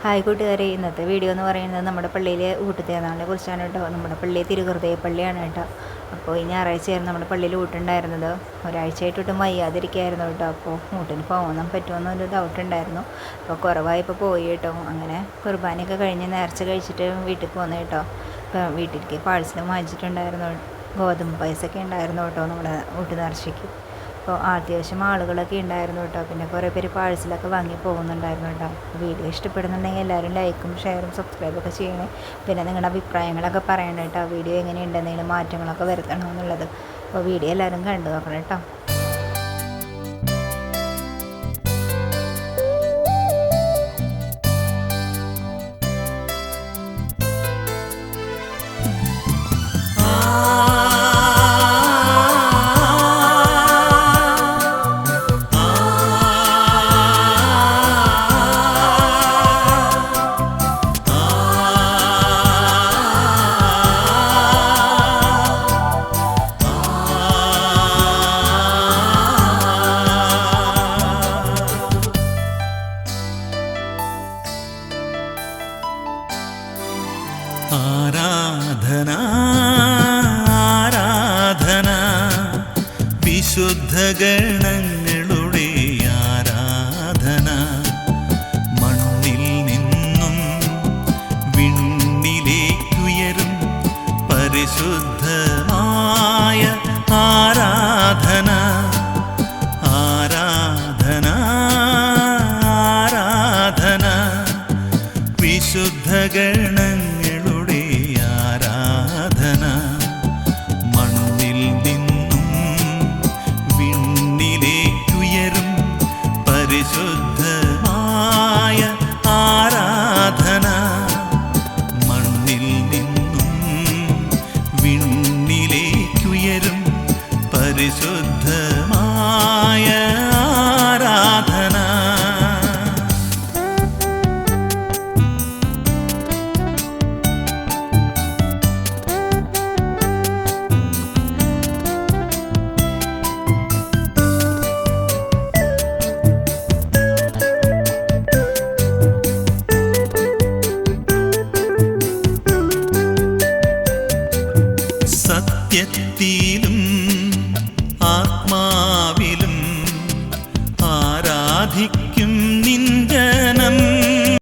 Hi കൂട്ടുകാരെ, ഇന്നത്തെ video എന്ന് പറയുന്നത് നമ്മുടെ പള്ളിയിലെ ഊട്ടുതേനാളിനെ കുറിച്ചാണ് കേട്ടോ. നമ്മുടെ പള്ളി തിരുഹൃദയ പള്ളിയാണ് കേട്ടോ. അപ്പോൾ ഈ ഞായറാഴ്ചയായിരുന്നു നമ്മുടെ പള്ളിയിൽ ഊട്ടുണ്ടായിരുന്നത്. ഒരാഴ്ചയായിട്ടൊട്ടും വയ്യാതിരിക്കുകയായിരുന്നു കേട്ടോ. അപ്പോൾ ഊട്ടിന് പോകാൻ പറ്റുമെന്നൊരു ഡൗട്ട് ഉണ്ടായിരുന്നു. അപ്പോൾ കുറവായപ്പോൾ പോയി കേട്ടോ. അങ്ങനെ കുർബാനയൊക്കെ കഴിഞ്ഞ് നേർച്ച കഴിച്ചിട്ട് വീട്ടിൽ പോന്നു കേട്ടോ. ഇപ്പോൾ വീട്ടിലേക്ക് പാഴ്സലും വാങ്ങിച്ചിട്ടുണ്ടായിരുന്നു. ഗോതമ്പ് പായസമൊക്കെ ഉണ്ടായിരുന്നു കേട്ടോ നമ്മുടെ ഊട്ട് നേർച്ചയ്ക്ക്. അപ്പോൾ അത്യാവശ്യം ആളുകളൊക്കെ ഉണ്ടായിരുന്നു കേട്ടോ. പിന്നെ കുറേ പേര് പാഴ്സലൊക്കെ വാങ്ങി പോകുന്നുണ്ടായിരുന്നു കേട്ടോ. വീഡിയോ ഇഷ്ടപ്പെടുന്നുണ്ടെങ്കിൽ എല്ലാവരും ലൈക്കും ഷെയറും സബ്സ്ക്രൈബൊക്കെ ചെയ്യണേ. പിന്നെ നിങ്ങളുടെ അഭിപ്രായങ്ങളൊക്കെ പറയണം കേട്ടോ. വീഡിയോ എങ്ങനെയുണ്ട്, എന്തെങ്കിലും മാറ്റങ്ങളൊക്കെ വരുത്തണമെന്നുള്ളത്. അപ്പോൾ വീഡിയോ എല്ലാവരും കണ്ടു നോക്കണം കേട്ടോ. ആരാധന ആരാധന വിശുദ്ധ ഗണങ്ങളുടെ ആരാധന. മണ്ണിൽ നിന്നും വിണ്ണിലേക്കുയരും പരിശുദ്ധമായ ആരാധന. ആരാധന ആരാധന വിശുദ്ധ ഗണങ്ങളുടെ ആരാധന. മണ്ണിൽ നിന്നും വിണ്ണിലേക്കുയരും പരിശുദ്ധമായ ആരാധന. മണ്ണിൽ നിന്നും വിണ്ണിലേക്കുയരും പരിശുദ്ധമായ ആരാധന. സത്യത്തിൻ